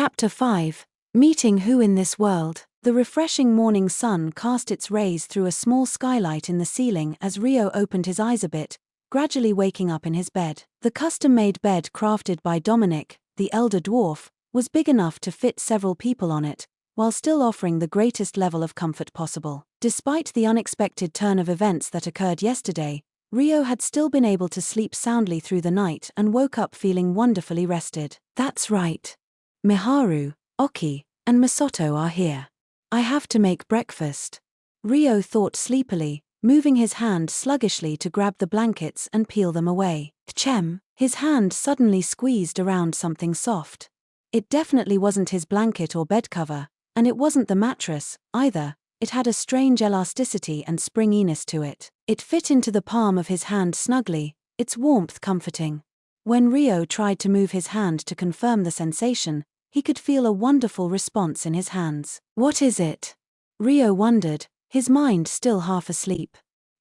Chapter 5. Meeting Who in This World? The refreshing morning sun cast its rays through a small skylight in the ceiling as Rio opened his eyes a bit, gradually waking up in his bed. The custom-made bed crafted by Dominic, the elder dwarf, was big enough to fit several people on it, while still offering the greatest level of comfort possible. Despite the unexpected turn of events that occurred yesterday, Rio had still been able to sleep soundly through the night and woke up feeling wonderfully rested. That's right. Miharu, Oki, and Masato are here. I have to make breakfast. Rio thought sleepily, moving his hand sluggishly to grab the blankets and peel them away. Chem, his hand suddenly squeezed around something soft. It definitely wasn't his blanket or bed cover, and it wasn't the mattress, either. It had a strange elasticity and springiness to it. It fit into the palm of his hand snugly, its warmth comforting. When Rio tried to move his hand to confirm the sensation, he could feel a wonderful response in his hands. What is it? Rio wondered, his mind still half asleep.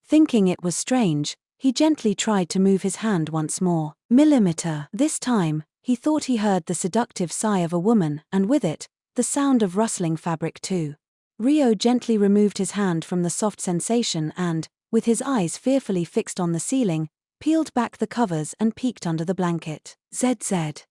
Thinking it was strange, he gently tried to move his hand once more. Millimeter. This time, he thought he heard the seductive sigh of a woman, and with it, the sound of rustling fabric too. Rio gently removed his hand from the soft sensation and, with his eyes fearfully fixed on the ceiling, peeled back the covers and peeked under the blanket. ZZ.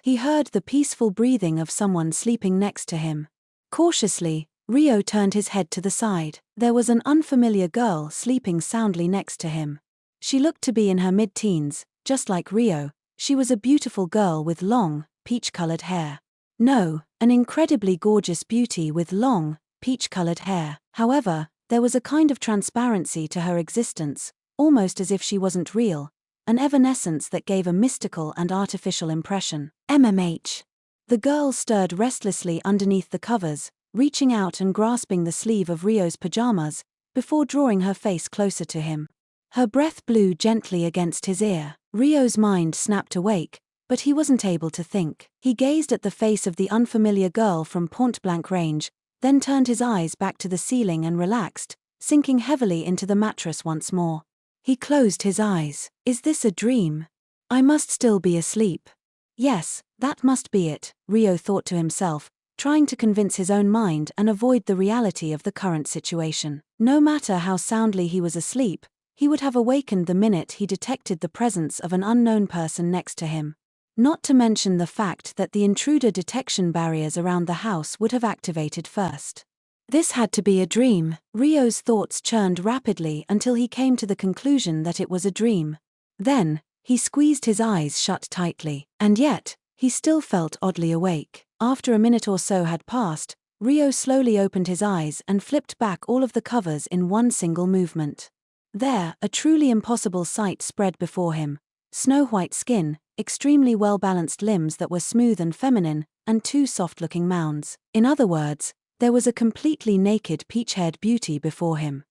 He heard the peaceful breathing of someone sleeping next to him. Cautiously, Rio turned his head to the side. There was an unfamiliar girl sleeping soundly next to him. She looked to be in her mid-teens, just like Rio. She was a beautiful girl with long, peach-colored hair. No, an incredibly gorgeous beauty with long, peach-colored hair. However, there was a kind of transparency to her existence, almost as if she wasn't real, an evanescence that gave a mystical and artificial impression. MMH. The girl stirred restlessly underneath the covers, reaching out and grasping the sleeve of Rio's pajamas, before drawing her face closer to him. Her breath blew gently against his ear. Rio's mind snapped awake, but he wasn't able to think. He gazed at the face of the unfamiliar girl from point-blank range, then turned his eyes back to the ceiling and relaxed, sinking heavily into the mattress once more. He closed his eyes. Is this a dream? I must still be asleep. Yes, that must be it, Rio thought to himself, trying to convince his own mind and avoid the reality of the current situation. No matter how soundly he was asleep, he would have awakened the minute he detected the presence of an unknown person next to him. Not to mention the fact that the intruder detection barriers around the house would have activated first. This had to be a dream. Rio's thoughts churned rapidly until he came to the conclusion that it was a dream. Then, he squeezed his eyes shut tightly. And yet, he still felt oddly awake. After a minute or so had passed, Rio slowly opened his eyes and flipped back all of the covers in one single movement. There, a truly impossible sight spread before him. Snow-white skin, extremely well-balanced limbs that were smooth and feminine, and two soft-looking mounds. In other words, there was a completely naked peach-haired beauty before him.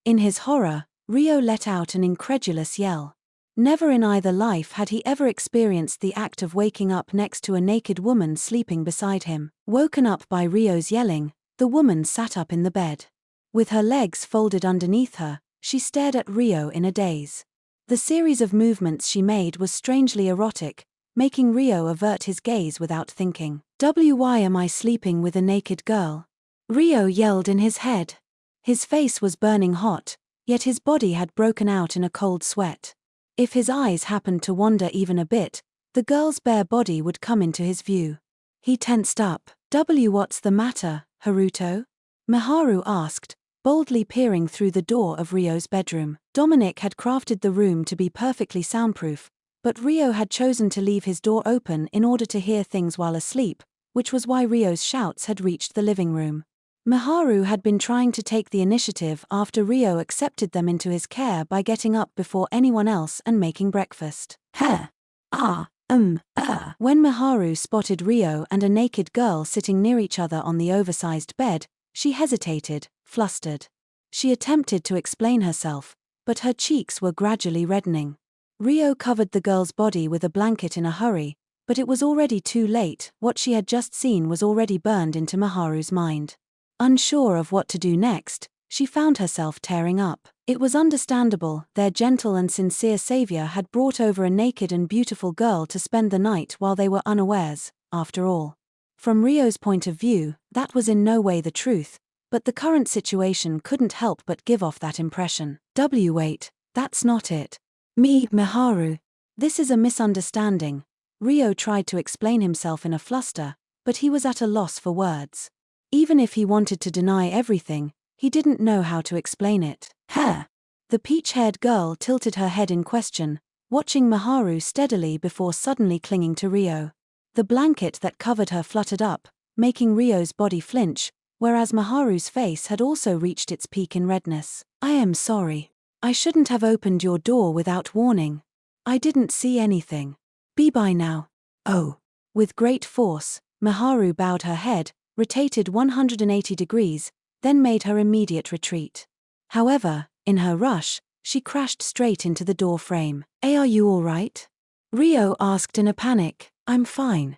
In his horror, Rio let out an incredulous yell. Never in either life had he ever experienced the act of waking up next to a naked woman sleeping beside him. Woken up by Rio's yelling, the woman sat up in the bed. With her legs folded underneath her, she stared at Rio in a daze. The series of movements she made was strangely erotic, making Rio avert his gaze without thinking. Why am I sleeping with a naked girl? Rio yelled in his head. His face was burning hot, yet his body had broken out in a cold sweat. If his eyes happened to wander even a bit, the girl's bare body would come into his view. He tensed up. What's the matter, Haruto? Miharu asked, boldly peering through the door of Rio's bedroom. Dominic had crafted the room to be perfectly soundproof, but Rio had chosen to leave his door open in order to hear things while asleep, which was why Rio's shouts had reached the living room. Miharu had been trying to take the initiative after Rio accepted them into his care by getting up before anyone else and making breakfast. When Miharu spotted Rio and a naked girl sitting near each other on the oversized bed, she hesitated, flustered. She attempted to explain herself, but her cheeks were gradually reddening. Rio covered the girl's body with a blanket in a hurry, but it was already too late. What she had just seen was already burned into Miharu's mind. Unsure of what to do next, she found herself tearing up. It was understandable, their gentle and sincere savior had brought over a naked and beautiful girl to spend the night while they were unawares. after all. From Ryo's point of view, that was in no way the truth, but the current situation couldn't help but give off that impression. Wait, that's not it. Miharu. This is a misunderstanding. Ryo tried to explain himself in a fluster, but he was at a loss for words. Even if he wanted to deny everything, he didn't know how to explain it. The peach-haired girl tilted her head in question, watching Miharu steadily before suddenly clinging to Ryo. The blanket that covered her fluttered up, making Ryo's body flinch, whereas Miharu's face had also reached its peak in redness. I am sorry. I shouldn't have opened your door without warning. I didn't see anything. Be by now. Oh. With great force, Miharu bowed her head, rotated 180 degrees, then made her immediate retreat. However, in her rush, she crashed straight into the door frame. Are you all right? Ryo asked in a panic. I'm fine.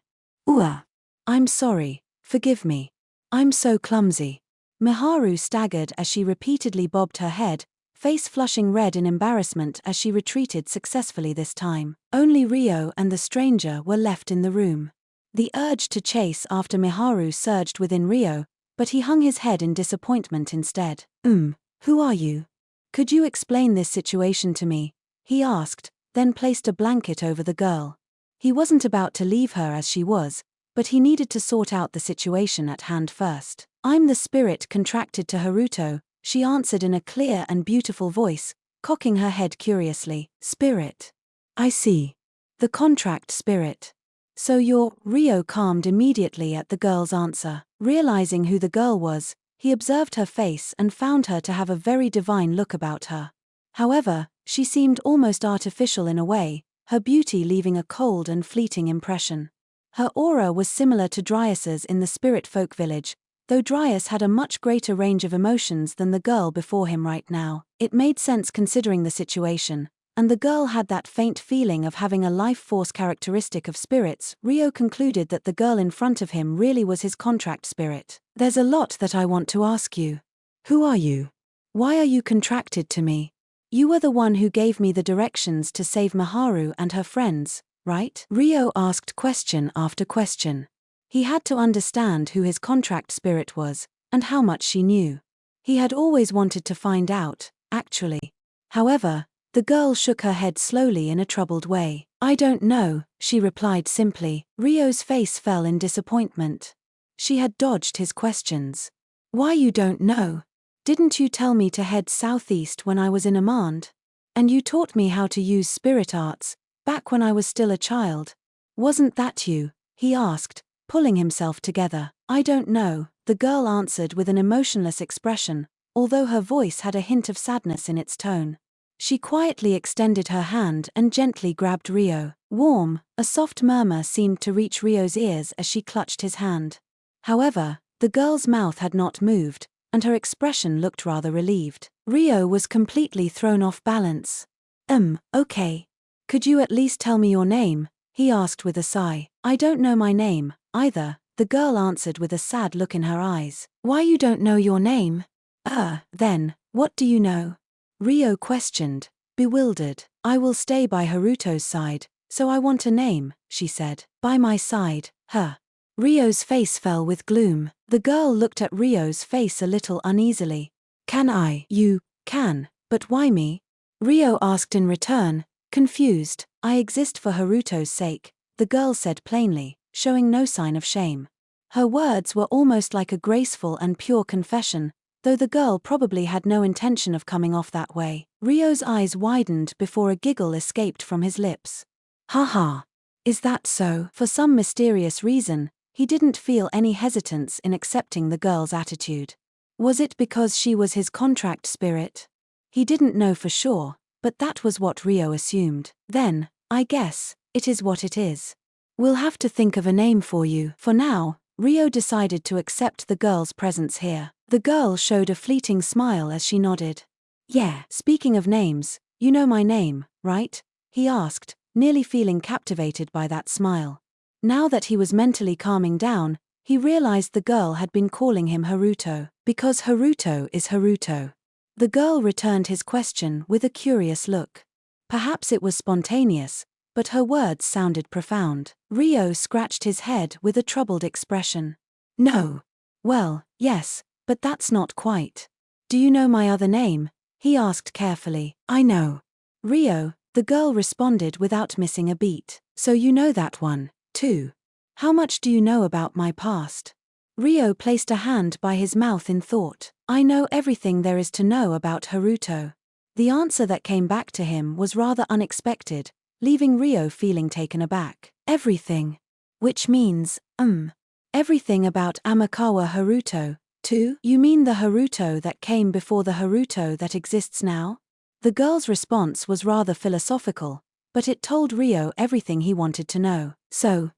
I'm sorry, forgive me. I'm so clumsy. Miharu staggered as she repeatedly bobbed her head, face flushing red in embarrassment as she retreated successfully this time. Only Ryo and the stranger were left in the room. The urge to chase after Miharu surged within Ryo, but he hung his head in disappointment instead. Who are you? Could you explain this situation to me? He asked, then placed a blanket over the girl. He wasn't about to leave her as she was, but he needed to sort out the situation at hand first. I'm the spirit contracted to Haruto, she answered in a clear and beautiful voice, cocking her head curiously. Spirit. I see. The contract spirit. So you're… Ryo calmed immediately at the girl's answer. Realizing who the girl was, he observed her face and found her to have a very divine look about her. However, she seemed almost artificial in a way, her beauty leaving a cold and fleeting impression. Her aura was similar to Dryas's in the spirit folk village, though Dryas had a much greater range of emotions than the girl before him right now. It made sense considering the situation, and the girl had that faint feeling of having a life force characteristic of spirits. Ryo concluded that the girl in front of him really was his contract spirit. There's a lot that I want to ask you. Who are you? Why are you contracted to me? You were the one who gave me the directions to save Miharu and her friends, right? Ryo asked question after question. He had to understand who his contract spirit was, and how much she knew. He had always wanted to find out, actually. However, the girl shook her head slowly in a troubled way. I don't know, she replied simply. Ryo's face fell in disappointment. She had dodged his questions. Why you don't know? Didn't you tell me to head southeast when I was in Amand? And you taught me how to use spirit arts, back when I was still a child. Wasn't that you? He asked, pulling himself together. I don't know, the girl answered with an emotionless expression, although her voice had a hint of sadness in its tone. She quietly extended her hand and gently grabbed Ryo. Warm, a soft murmur seemed to reach Ryo's ears as she clutched his hand. However, the girl's mouth had not moved, and her expression looked rather relieved. Ryo was completely thrown off balance. Okay. Could you at least tell me your name? He asked with a sigh. I don't know my name, either, the girl answered with a sad look in her eyes. Why you don't know your name? Then, what do you know? Ryo questioned, bewildered. I will stay by Haruto's side, so I want a name, she said. By my side, her. Ryo's face fell with gloom. The girl looked at Ryo's face a little uneasily. Can I? You can, but why me? Ryo asked in return, confused. I exist for Haruto's sake, the girl said plainly, showing no sign of shame. Her words were almost like a graceful and pure confession, though the girl probably had no intention of coming off that way. Ryo's eyes widened before a giggle escaped from his lips. Haha. Is that so? For some mysterious reason, he didn't feel any hesitance in accepting the girl's attitude. Was it because she was his contract spirit? He didn't know for sure, but that was what Ryo assumed. Then, I guess, it is what it is. We'll have to think of a name for you. For now, Ryo decided to accept the girl's presence here. The girl showed a fleeting smile as she nodded. Yeah, speaking of names, you know my name, right? He asked, nearly feeling captivated by that smile. Now that he was mentally calming down, he realized the girl had been calling him Haruto. Because Haruto is Haruto. The girl returned his question with a curious look. Perhaps it was spontaneous, but her words sounded profound. Ryo scratched his head with a troubled expression. No. Well, yes, but that's not quite. Do you know my other name? He asked carefully. I know. Ryo, the girl responded without missing a beat. So you know that one, too. How much do you know about my past? Ryo placed a hand by his mouth in thought. I know everything there is to know about Haruto. The answer that came back to him was rather unexpected, leaving Ryo feeling taken aback. Everything. Which means, everything about Amakawa Haruto, too? You mean the Haruto that came before the Haruto that exists now? The girl's response was rather philosophical, but it told Ryo everything he wanted to know. So,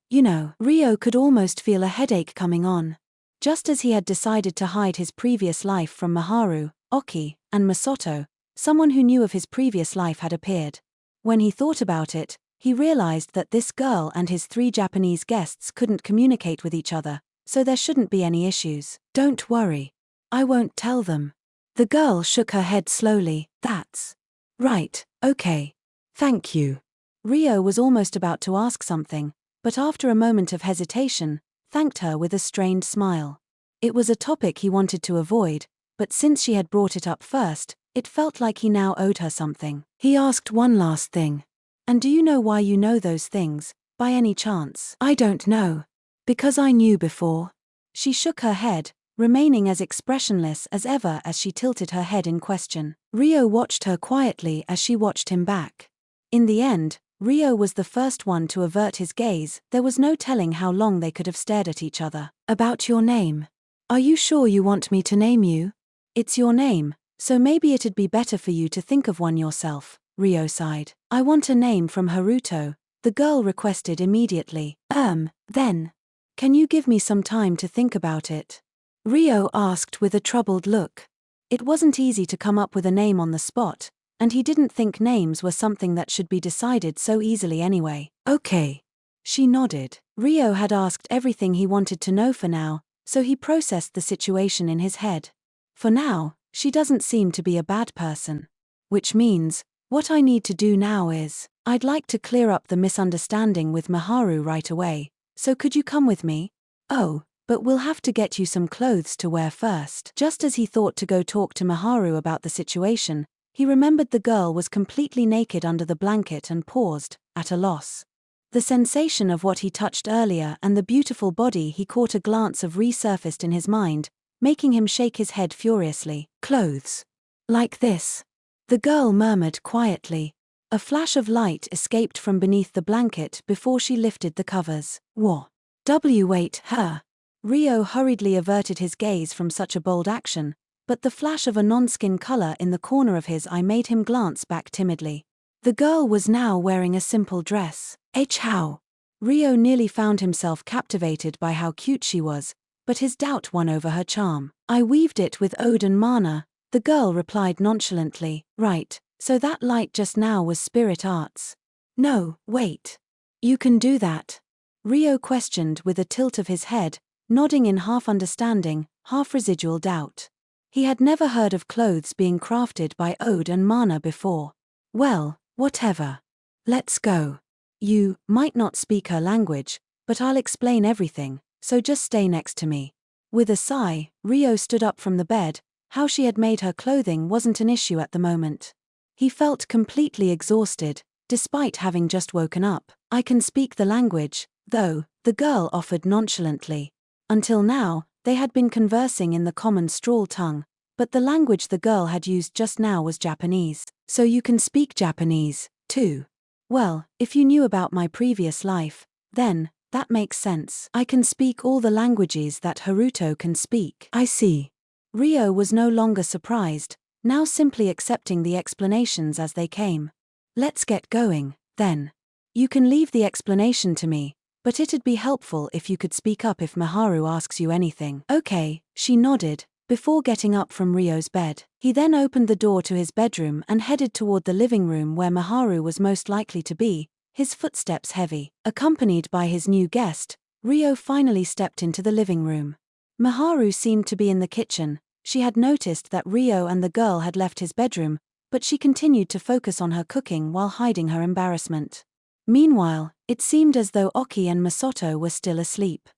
Ryo could almost feel a headache coming on. Just as he had decided to hide his previous life from Maharu, Oki, and Masato, someone who knew of his previous life had appeared. When he thought about it, he realized that this girl and his 3 Japanese guests couldn't communicate with each other, so there shouldn't be any issues. Don't worry. I won't tell them. The girl shook her head slowly. That's right, okay. Thank you. Ryo was almost about to ask something, but after a moment of hesitation, thanked her with a strained smile. It was a topic he wanted to avoid, but since she had brought it up first, it felt like he now owed her something. He asked one last thing. And do you know why you know those things, by any chance? I don't know. Because I knew before. She shook her head, remaining as expressionless as ever as she tilted her head in question. Ryo watched her quietly as she watched him back. In the end, Ryo was the first one to avert his gaze. There was no telling how long they could have stared at each other. About your name. Are you sure you want me to name you? It's your name, so maybe it'd be better for you to think of one yourself, Ryo sighed. I want a name from Haruto, the girl requested immediately. Then. Can you give me some time to think about it? Ryo asked with a troubled look. It wasn't easy to come up with a name on the spot, and he didn't think names were something that should be decided so easily anyway. Okay. She nodded. Ryo had asked everything he wanted to know for now, so he processed the situation in his head. For now, she doesn't seem to be a bad person. Which means, what I need to do now is, I'd like to clear up the misunderstanding with Maharu right away, so could you come with me? Oh, but we'll have to get you some clothes to wear first. Just as he thought to go talk to Maharu about the situation, he remembered the girl was completely naked under the blanket and paused, at a loss. The sensation of what he touched earlier and the beautiful body he caught a glance of resurfaced in his mind, making him shake his head furiously. Clothes. Like this. The girl murmured quietly. A flash of light escaped from beneath the blanket before she lifted the covers. What? Wait, her. Ryo hurriedly averted his gaze from such a bold action, but the flash of a non-skin color in the corner of his eye made him glance back timidly. The girl was now wearing a simple dress. How? Ryo nearly found himself captivated by how cute she was, but his doubt won over her charm. I weaved it with ode and mana, the girl replied nonchalantly. Right, so that light just now was spirit arts. No, wait. You can do that? Ryo questioned with a tilt of his head, nodding in half understanding, half residual doubt. He had never heard of clothes being crafted by ode and mana before. Well, whatever. Let's go. You might not speak her language, but I'll explain everything, so just stay next to me. With a sigh, Ryo stood up from the bed. How she had made her clothing wasn't an issue at the moment. He felt completely exhausted, despite having just woken up. I can speak the language, though, the girl offered nonchalantly. Until now, they had been conversing in the common strawl tongue, but the language the girl had used just now was Japanese. So you can speak Japanese, too? Well, if you knew about my previous life, then, that makes sense. I can speak all the languages that Haruto can speak. I see. Ryo was no longer surprised, now simply accepting the explanations as they came. Let's get going, then. You can leave the explanation to me, but it'd be helpful if you could speak up if Maharu asks you anything. Okay, she nodded, before getting up from Ryo's bed. He then opened the door to his bedroom and headed toward the living room where Maharu was most likely to be, his footsteps heavy. Accompanied by his new guest, Ryo finally stepped into the living room. Maharu seemed to be in the kitchen. She had noticed that Ryo and the girl had left his bedroom, but she continued to focus on her cooking while hiding her embarrassment. Meanwhile, it seemed as though Oki and Masato were still asleep.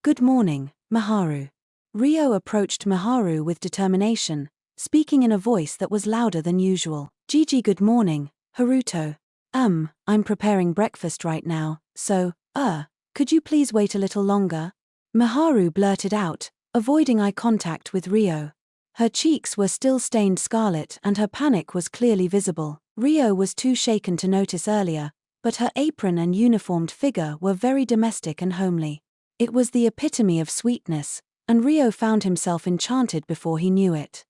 Good morning, Miharu. Ryo approached Miharu with determination, speaking in a voice that was louder than usual. Gigi, good morning, Haruto. I'm preparing breakfast right now, so, could you please wait a little longer? Miharu blurted out, avoiding eye contact with Ryo. Her cheeks were still stained scarlet and her panic was clearly visible. Ryo was too shaken to notice earlier, but her apron and uniformed figure were very domestic and homely. It was the epitome of sweetness, and Ryo found himself enchanted before he knew it.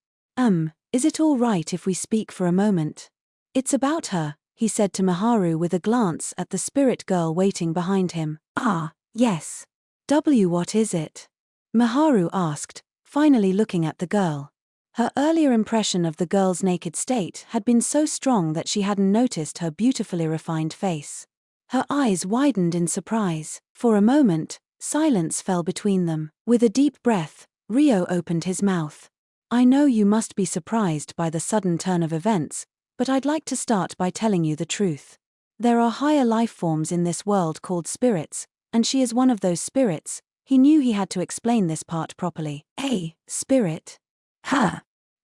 Is it all right if we speak for a moment? It's about her, he said to Miharu with a glance at the spirit girl waiting behind him. Yes. What is it? Miharu asked, finally looking at the girl. Her earlier impression of the girl's naked state had been so strong that she hadn't noticed her beautifully refined face. Her eyes widened in surprise. For a moment, silence fell between them. With a deep breath, Ryo opened his mouth. I know you must be surprised by the sudden turn of events, but I'd like to start by telling you the truth. There are higher life forms in this world called spirits, and she is one of those spirits. He knew he had to explain this part properly. A spirit?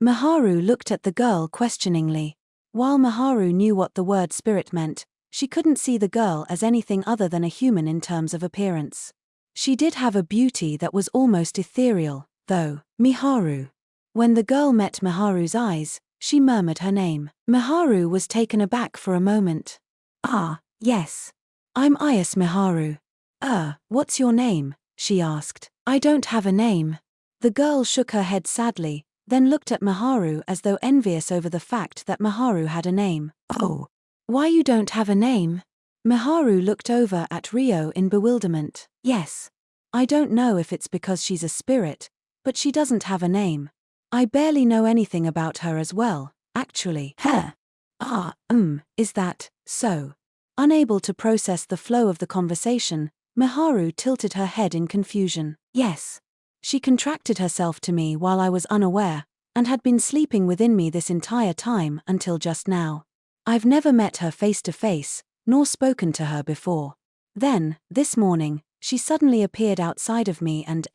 Miharu looked at the girl questioningly. While Miharu knew what the word spirit meant, she couldn't see the girl as anything other than a human in terms of appearance. She did have a beauty that was almost ethereal, though. Miharu. When the girl met Miharu's eyes, she murmured her name. Miharu was taken aback for a moment. Yes. I'm Ayas Miharu. What's your name? She asked. I don't have a name. The girl shook her head sadly, then looked at Miharu as though envious over the fact that Miharu had a name. Oh. Why you don't have a name? Miharu looked over at Ryo in bewilderment. Yes. I don't know if it's because she's a spirit, but she doesn't have a name. I barely know anything about her as well, actually. Is that so? Unable to process the flow of the conversation, Miharu tilted her head in confusion. Yes. She contracted herself to me while I was unaware, and had been sleeping within me this entire time until just now. I've never met her face to face, nor spoken to her before. Then, this morning, she suddenly appeared outside of me and,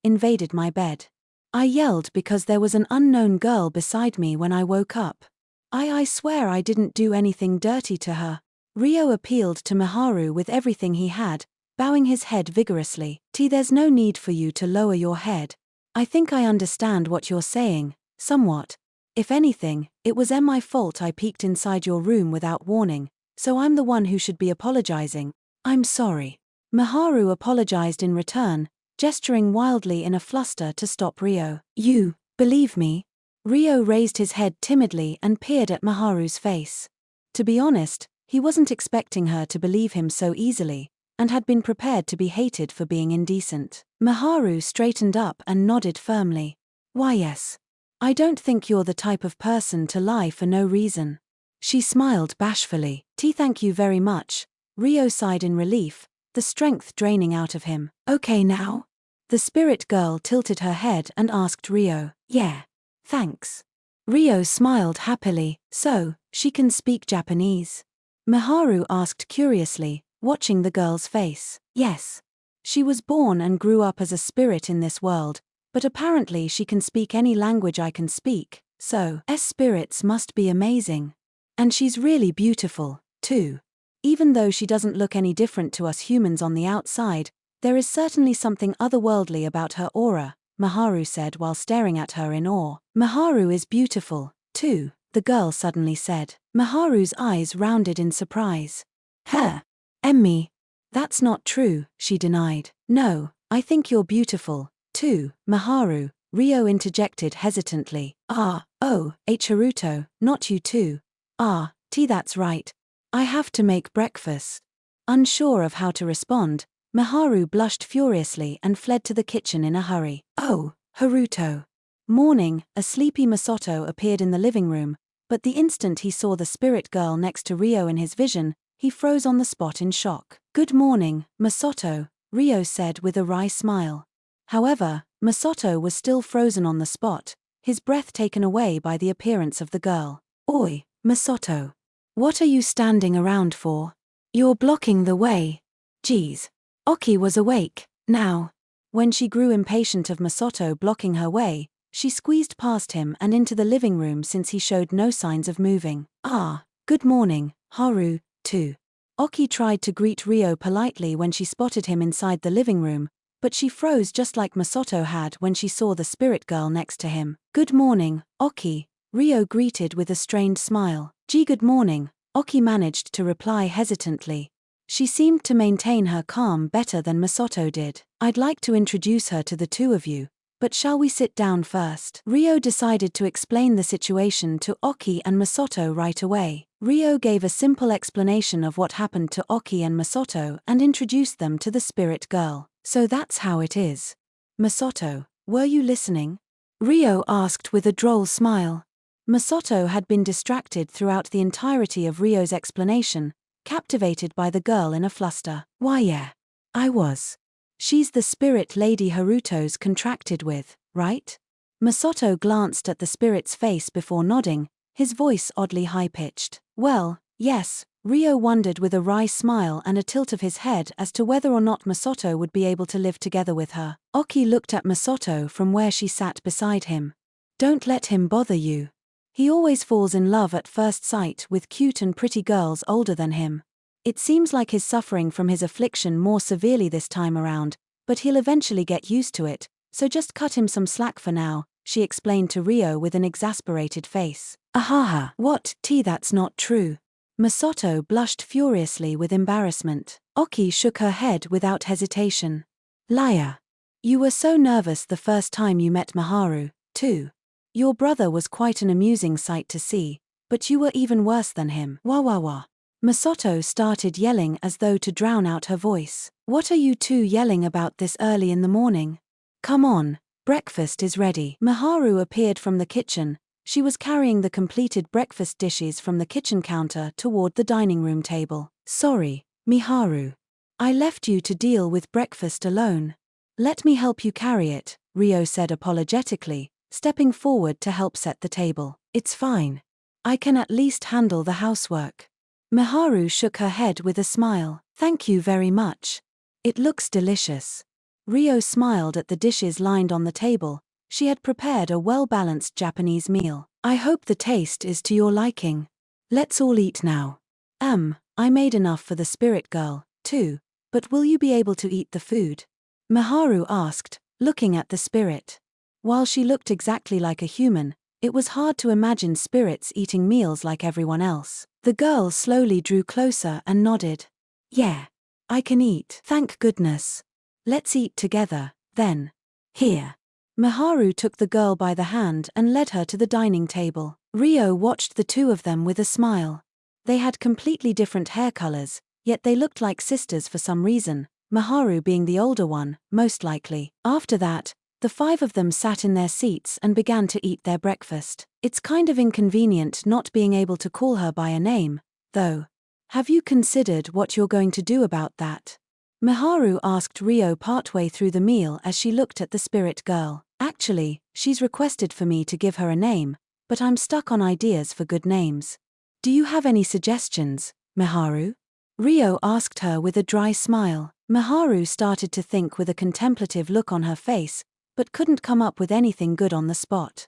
invaded my bed. I yelled because there was an unknown girl beside me when I woke up. I swear I didn't do anything dirty to her. Ryo appealed to Miharu with everything he had, bowing his head vigorously. There's no need for you to lower your head. I think I understand what you're saying, somewhat. If anything, it was my fault I peeked inside your room without warning, so I'm the one who should be apologizing. I'm sorry. Miharu apologized in return, gesturing wildly in a fluster to stop Ryo. You believe me? Ryo raised his head timidly and peered at Miharu's face. To be honest, he wasn't expecting her to believe him so easily, and had been prepared to be hated for being indecent. Miharu straightened up and nodded firmly. Why yes. I don't think you're the type of person to lie for no reason. She smiled bashfully. Thank you very much. Ryo sighed in relief, the strength draining out of him. Okay now? The spirit girl tilted her head and asked Ryo. Yeah. Thanks. Ryo smiled happily. So, she can speak Japanese? Miharu asked curiously, watching the girl's face. Yes. She was born and grew up as a spirit in this world, but apparently she can speak any language I can speak, so spirits must be amazing. And she's really beautiful, too. Even though she doesn't look any different to us humans on the outside, there is certainly something otherworldly about her aura, Miharu said while staring at her in awe. Miharu is beautiful, too, the girl suddenly said. Miharu's eyes rounded in surprise. Emmy. That's not true, she denied. No, I think you're beautiful, too, Miharu, Ryo interjected hesitantly. Haruto, not you too. That's right. I have to make breakfast. Unsure of how to respond, Miharu blushed furiously and fled to the kitchen in a hurry. Oh, Haruto. Morning, a sleepy Masato appeared in the living room, but the instant he saw the spirit girl next to Ryo in his vision, he froze on the spot in shock. Good morning, Masato, Ryo said with a wry smile. However, Masato was still frozen on the spot, his breath taken away by the appearance of the girl. Oi, Masato. What are you standing around for? You're blocking the way. Geez. Oki was awake, now. When she grew impatient of Masato blocking her way, she squeezed past him and into the living room since he showed no signs of moving. Good morning, Haru, too. Oki tried to greet Ryo politely when she spotted him inside the living room, but she froze just like Masato had when she saw the spirit girl next to him. Good morning, Oki, Ryo greeted with a strained smile. Gee, good morning, Oki managed to reply hesitantly. She seemed to maintain her calm better than Masato did. I'd like to introduce her to the two of you, but shall we sit down first? Ryo decided to explain the situation to Oki and Masato right away. Ryo gave a simple explanation of what happened to Oki and Masato and introduced them to the spirit girl. So that's how it is. Masato, were you listening? Ryo asked with a droll smile. Masato had been distracted throughout the entirety of Ryo's explanation, captivated by the girl in a fluster. Why yeah. I was. She's the spirit lady Haruto's contracted with, right? Masato glanced at the spirit's face before nodding, his voice oddly high-pitched. Well, yes, Ryo wondered with a wry smile and a tilt of his head as to whether or not Masato would be able to live together with her. Oki looked at Masato from where she sat beside him. Don't let him bother you. He always falls in love at first sight with cute and pretty girls older than him. It seems like he's suffering from his affliction more severely this time around, but he'll eventually get used to it, so just cut him some slack for now, she explained to Ryo with an exasperated face. Ahaha. What? That's not true. Masato blushed furiously with embarrassment. Oki shook her head without hesitation. Liar. You were so nervous the first time you met Maharu, too. Your brother was quite an amusing sight to see, but you were even worse than him. Wah wah wah. Masato started yelling as though to drown out her voice. What are you two yelling about this early in the morning? Come on, breakfast is ready. Maharu appeared from the kitchen. She was carrying the completed breakfast dishes from the kitchen counter toward the dining room table. Sorry, Miharu. I left you to deal with breakfast alone. Let me help you carry it, Ryo said apologetically, stepping forward to help set the table. It's fine. I can at least handle the housework. Miharu shook her head with a smile. Thank you very much. It looks delicious. Ryo smiled at the dishes lined on the table. She had prepared a well-balanced Japanese meal. I hope the taste is to your liking. Let's all eat now. I made enough for the spirit girl, too, but will you be able to eat the food? Miharu asked, looking at the spirit. While she looked exactly like a human, it was hard to imagine spirits eating meals like everyone else. The girl slowly drew closer and nodded. Yeah. I can eat. Thank goodness. Let's eat together, then. Here. Miharu took the girl by the hand and led her to the dining table. Ryo watched the two of them with a smile. They had completely different hair colors, yet they looked like sisters for some reason, Miharu being the older one, most likely. After that, the five of them sat in their seats and began to eat their breakfast. It's kind of inconvenient not being able to call her by a name, though. Have you considered what you're going to do about that? Miharu asked Ryo partway through the meal as she looked at the spirit girl. Actually, she's requested for me to give her a name, but I'm stuck on ideas for good names. Do you have any suggestions, Miharu? Ryo asked her with a dry smile. Miharu started to think with a contemplative look on her face, but couldn't come up with anything good on the spot.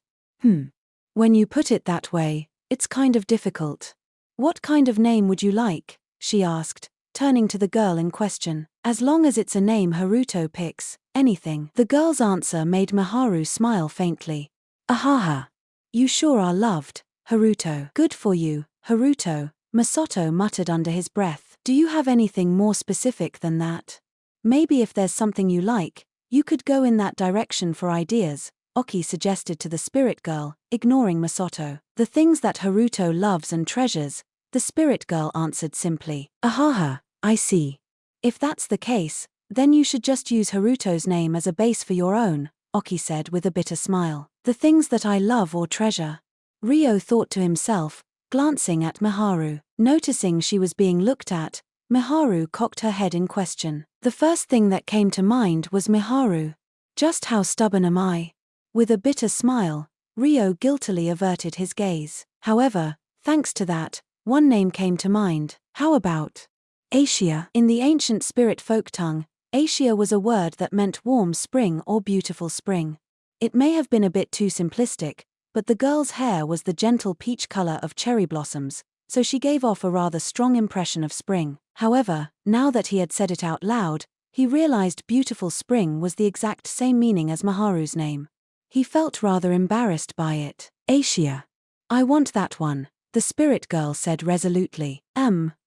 When you put it that way, it's kind of difficult. What kind of name would you like? She asked, turning to the girl in question. As long as it's a name Haruto picks, anything. The girl's answer made Miharu smile faintly. Ahaha. You sure are loved, Haruto. Good for you, Haruto, Masato muttered under his breath. Do you have anything more specific than that? Maybe if there's something you like, you could go in that direction for ideas, Oki suggested to the spirit girl, ignoring Masato. The things that Haruto loves and treasures, the spirit girl answered simply. Ahaha, I see. If that's the case, then you should just use Haruto's name as a base for your own, Oki said with a bitter smile. The things that I love or treasure. Ryo thought to himself, glancing at Miharu. Noticing she was being looked at, Miharu cocked her head in question. The first thing that came to mind was Miharu. Just how stubborn am I? With a bitter smile, Ryo guiltily averted his gaze. However, thanks to that, one name came to mind. How about Asia. In the ancient spirit folk tongue, Asia was a word that meant warm spring or beautiful spring. It may have been a bit too simplistic, but the girl's hair was the gentle peach color of cherry blossoms, so she gave off a rather strong impression of spring. However, now that he had said it out loud, he realized beautiful spring was the exact same meaning as Maharu's name. He felt rather embarrassed by it. Asia. I want that one, the spirit girl said resolutely.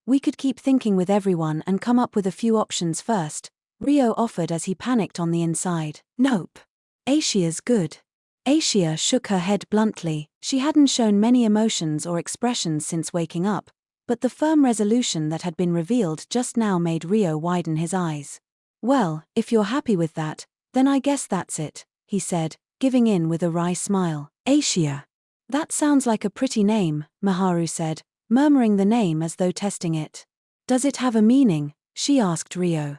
We could keep thinking with everyone and come up with a few options first, Ryo offered as he panicked on the inside. Nope. Asia's good. Asia shook her head bluntly. She hadn't shown many emotions or expressions since waking up, but the firm resolution that had been revealed just now made Ryo widen his eyes. Well, if you're happy with that, then I guess that's it, he said, giving in with a wry smile. Asia. That sounds like a pretty name, Maharu said, murmuring the name as though testing it. Does it have a meaning? She asked Ryo.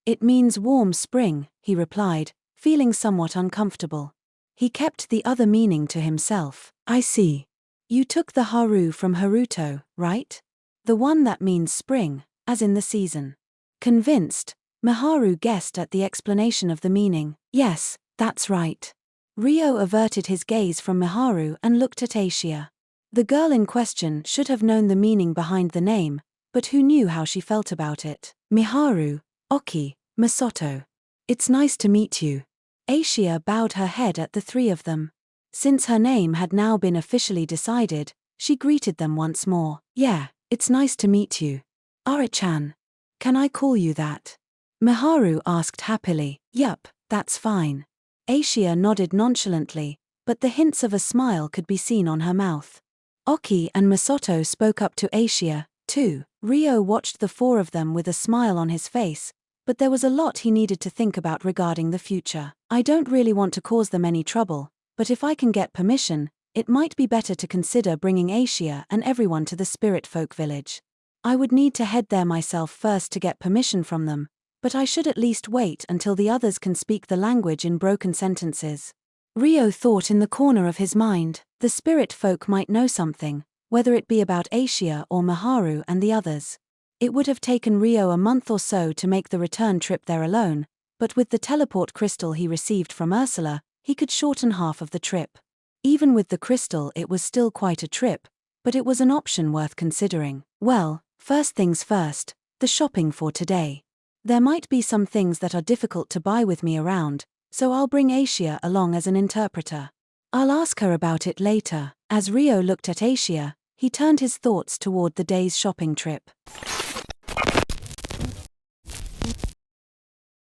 It means warm spring, he replied, feeling somewhat uncomfortable. He kept the other meaning to himself. I see. You took the Haru from Haruto, right? The one that means spring, as in the season. Convinced, Maharu guessed at the explanation of the meaning. Yes, that's right. Ryo averted his gaze from Maharu and looked at Asia. The girl in question should have known the meaning behind the name, but who knew how she felt about it? Miharu, Oki, Masato. It's nice to meet you. Asia bowed her head at the three of them. Since her name had now been officially decided, she greeted them once more. Yeah, it's nice to meet you. Ari-chan. Can I call you that? Miharu asked happily. Yup, that's fine. Asia nodded nonchalantly, but the hints of a smile could be seen on her mouth. Oki and Masato spoke up to Asia, too. Ryo watched the four of them with a smile on his face, but there was a lot he needed to think about regarding the future. I don't really want to cause them any trouble, but if I can get permission, it might be better to consider bringing Asia and everyone to the spirit folk village. I would need to head there myself first to get permission from them, but I should at least wait until the others can speak the language in broken sentences. Ryo thought in the corner of his mind, the spirit folk might know something, whether it be about Asia or Maharu and the others. It would have taken Ryo a month or so to make the return trip there alone, but with the teleport crystal he received from Ursula, he could shorten half of the trip. Even with the crystal it was still quite a trip, but it was an option worth considering. Well, first things first, the shopping for today. There might be some things that are difficult to buy with me around, so I'll bring Asia along as an interpreter. I'll ask her about it later. As Ryo looked at Asia, he turned his thoughts toward the day's shopping trip.